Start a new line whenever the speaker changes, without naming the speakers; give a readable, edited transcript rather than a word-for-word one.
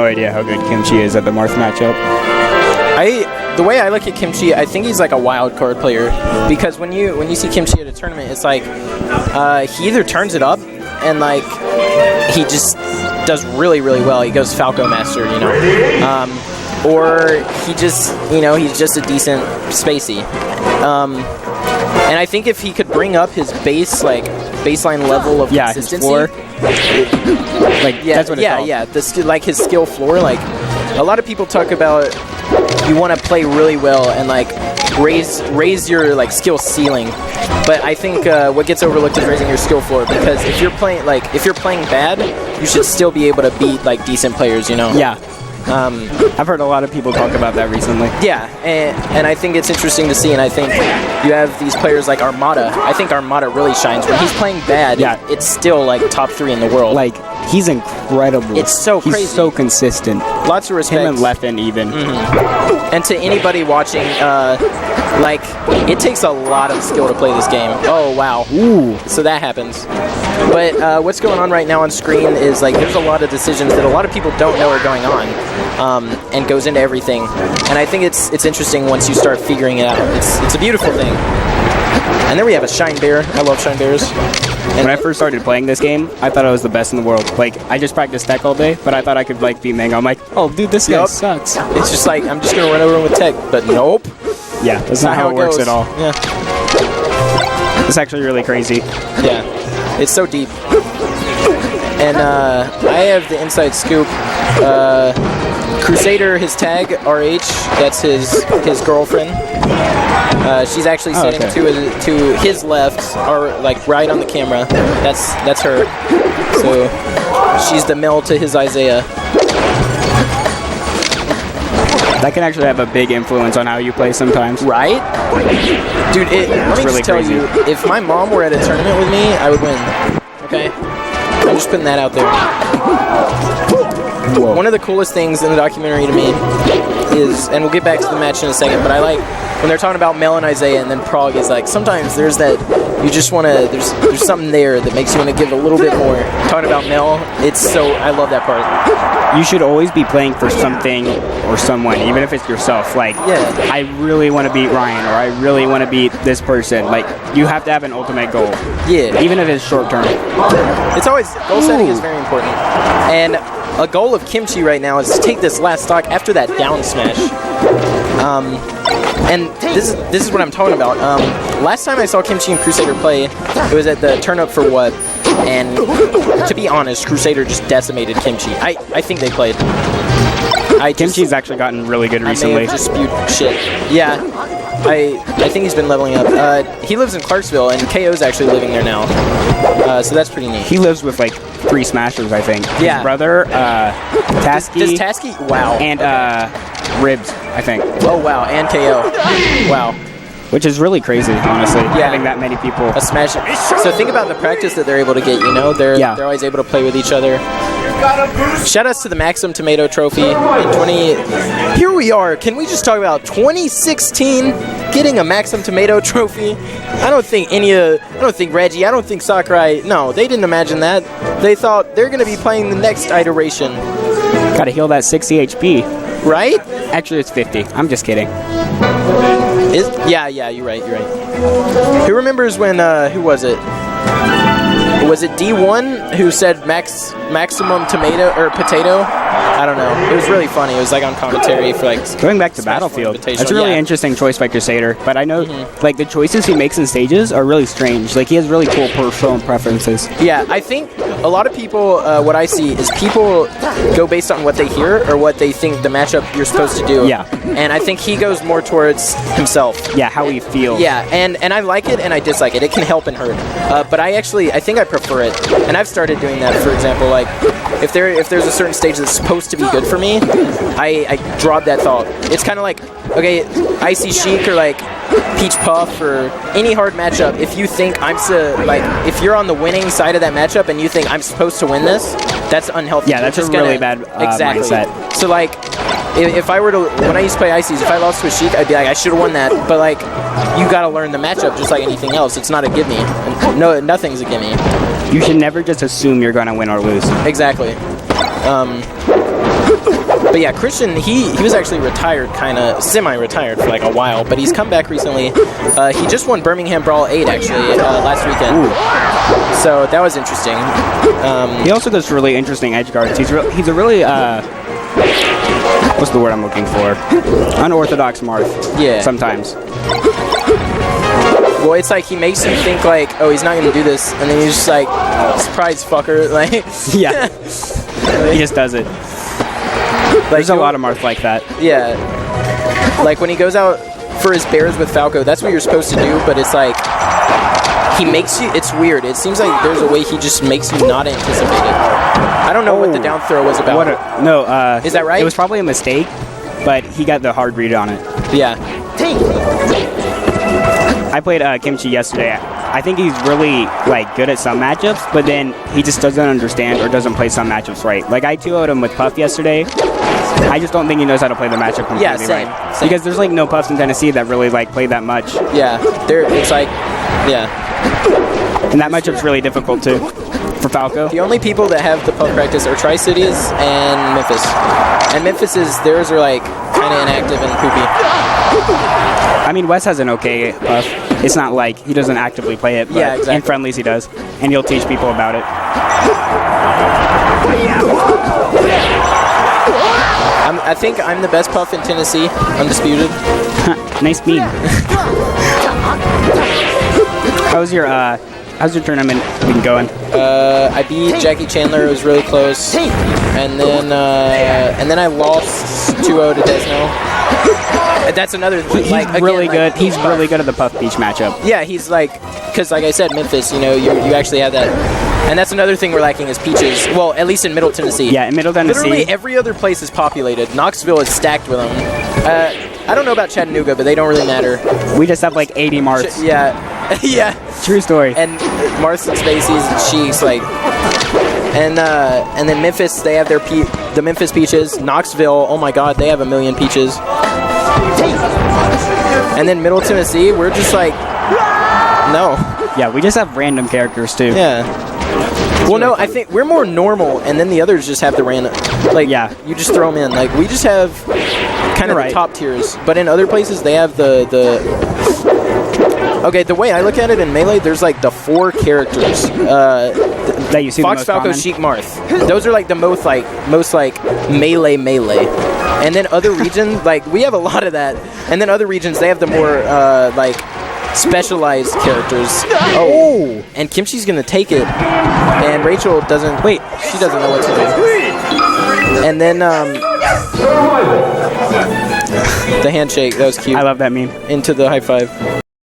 no idea how good Kimchi is at the Marth matchup.
The way I look at Kimchi, I think he's like a wild card player, because when you see Kimchi at a tournament, it's like he either turns it up and like he just does really well. He goes Falco Master, you know, or he just, you know, he's just a decent spacey. And I think if he could bring up his baseline level of consistency,
his floor, that's what it's called.
Yeah, like his skill floor. Like a lot of people talk about, you want to play really well and like raise your like skill ceiling, but I think what gets overlooked is raising your skill floor, because if you're playing bad, you should still be able to beat like decent players, you know.
Yeah. I've heard a lot of people talk about that recently.
Yeah, and I think it's interesting to see, and I think you have these players like Armada. I think Armada really shines. When he's playing bad, it's still like top 3 in the world.
Like, he's incredible.
It's so crazy.
He's so consistent.
Lots of respect.
Him and Leffen even.
And to anybody watching, like, it takes a lot of skill to play this game. Oh, wow.
Ooh.
So that happens. But what's going on right now on screen is, like, there's a lot of decisions that a lot of people don't know are going on, and goes into everything. And I think it's interesting once you start figuring it out. It's a beautiful thing. And then we have a Shine Bear. I love Shine Bears. And
when I first started playing this game, I thought I was the best in the world. Like, I just practiced tech all day, but I thought I could, like, beat Mango. I'm like, oh, dude, this guy sucks.
It's just like, I'm just going to run over him with tech, but nope.
Yeah, that's not how it works at all.
Yeah.
It's actually really crazy.
Yeah. It's so deep. And I have the inside scoop. Crusader, his tag, RH, that's his girlfriend. She's actually sitting to his left, or like right on the camera. That's her. So she's the Mel to his Isaiah.
That can actually have a big influence on how you play sometimes.
Right? Dude, let me just tell you, if my mom were at a tournament with me, I would win. Okay? I'm just putting that out there. Whoa. One of the coolest things in the documentary to me is, and we'll get back to the match in a second, but I like when they're talking about Mel and Isaiah, and then Prague is like, sometimes there's that, you just want to, there's something there that makes you want to give a little bit more. Talking about Mel, I love that part.
You should always be playing for something or someone, even if it's yourself. Like, I really want to beat Ryan, or I really want to beat this person. Like, you have to have an ultimate goal. Yeah. Even if it's short term.
It's always, goal setting is very important. And a goal of Kimchi right now is to take this last stock after that down smash. And this is what I'm talking about. Last time I saw Kimchi and Crusader play, it was at the Turn Up For What. And to be honest, Crusader just decimated Kimchi. I think they played.
Kimchi's actually gotten really good recently.
I may have just spewed shit. Yeah, I think he's been leveling up. He lives in Clarksville, and KO's actually living there now. So that's pretty neat.
He lives with like 3 smashers, I think.
Yeah.
His brother, Tasky.
Does Tasky? Wow.
And Ribs, I think.
Oh, wow. And KO. Wow.
Which is really crazy, honestly, having that many people.
A smash. So think about the practice that they're able to get, you know? They're always able to play with each other. Shout outs to the Maxim Tomato Trophy in Here we are. Can we just talk about 2016 getting a Maxim Tomato Trophy? I don't think Reggie, I don't think Sakurai, no, they didn't imagine that. They thought they're going to be playing the next iteration.
Gotta heal that 60 HP.
Right?
Actually, it's 50. I'm just kidding.
Yeah, you're right. Who remembers when, who was it? Was it D1 who said maximum tomato or potato? I don't know. It was really funny. It was like on commentary for like
going back to Battlefield. That's a really interesting choice by Crusader. But I know like the choices he makes in stages are really strange. Like he has really cool personal preferences.
Yeah, I think a lot of people, what I see is people go based on what they hear or what they think the matchup you're supposed to do.
Yeah.
And I think he goes more towards himself.
Yeah, how he feels.
Yeah, and I like it and I dislike it. It can help and hurt. But I think I prefer it. And I've started doing that. For example, like if there's a certain stage that's supposed to be good for me, I drop that thought. It's kind of like, okay, Icy Sheik or like Peach Puff or any hard matchup, if you think if you're on the winning side of that matchup and you think I'm supposed to win this, that's unhealthy.
Yeah, that's a really bad mindset.
So like, if I were to, when I used to play Ices, if I lost to a Sheik, I'd be like, I should have won that. But like, you gotta learn the matchup just like anything else. It's not a gimme. No, nothing's a gimme.
You should never just assume you're gonna win or lose.
Exactly. But yeah, Christian, he was actually retired, kind of semi-retired for like a while, but he's come back recently. He just won Birmingham Brawl 8 actually last weekend.
Ooh.
So that was interesting.
He also does really interesting edge guards. He's a really what's the word I'm looking for? Unorthodox Marth.
Yeah.
Sometimes.
Well, it's like he makes you think like, oh, he's not gonna do this, and then he's just like, surprise, fucker, like.
Yeah. He just does it.
Like,
there's a lot of Marth like that.
Yeah. Like when he goes out for his bears with Falco, that's what you're supposed to do, but it's like he makes you. It's weird. It seems like there's a way he just makes you not anticipate it. I don't know what the down throw was about.
Is
that right?
It was probably a mistake, but he got the hard read on it.
Yeah.
I played Kimchi yesterday. I think he's really like good at some matchups, but then he just doesn't understand or doesn't play some matchups right. Like I 2-0'd him with Puff yesterday. I just don't think he knows how to play the matchup completely right. Same. Because there's like no Puffs in Tennessee that really like play that much.
Yeah, it's like, yeah.
And that matchup's really difficult too for Falco.
The only people that have the Puff practice are Tri-Cities and Memphis. And theirs are like kind of inactive and poopy.
I mean, Wes has an okay Puff. It's not like he doesn't actively play it, but
yeah, exactly.
In friendlies he does. And he'll teach people about it.
I think I'm the best Puff in Tennessee, undisputed.
Nice meme. How's your tournament been going?
I beat Jackie Chandler. It was really close. And then I lost 2-0 to Desno. That's another thing.
He's really good. He's really good at the Puff Beach matchup.
Yeah, he's like, because like I said, Memphis, you actually have that. And that's another thing we're lacking is peaches. Well, at least in Middle Tennessee.
Yeah, in Middle Tennessee.
Literally every other place is populated. Knoxville is stacked with them. I don't know about Chattanooga, but they don't really matter.
We just have like 80 Marths.
Yeah. Yeah.
True story.
And Marth and Spacey's, she's like, and then Memphis, they have the Memphis peaches. Knoxville, oh my God, they have a million peaches. And then Middle Tennessee, we're just like, no.
Yeah, we just have random characters too.
Yeah. Well, no, I think we're more normal, and then the others just have the random. Like, yeah, you just throw them in. Like, we just have kind of the top tiers, but in other places they have the. Okay, the way I look at it in Melee, there's like the 4 characters.
That you see
Fox,
the most
Falco,
common?
Sheik, Marth. Those are like the most melee. And then other regions, like we have a lot of that. And then other regions, they have the more like specialized characters. Oh, and Kimchi's gonna take it, and Rachel doesn't. Wait, she doesn't know what to do. And then the handshake, that was cute.
I love that meme.
Into the high five.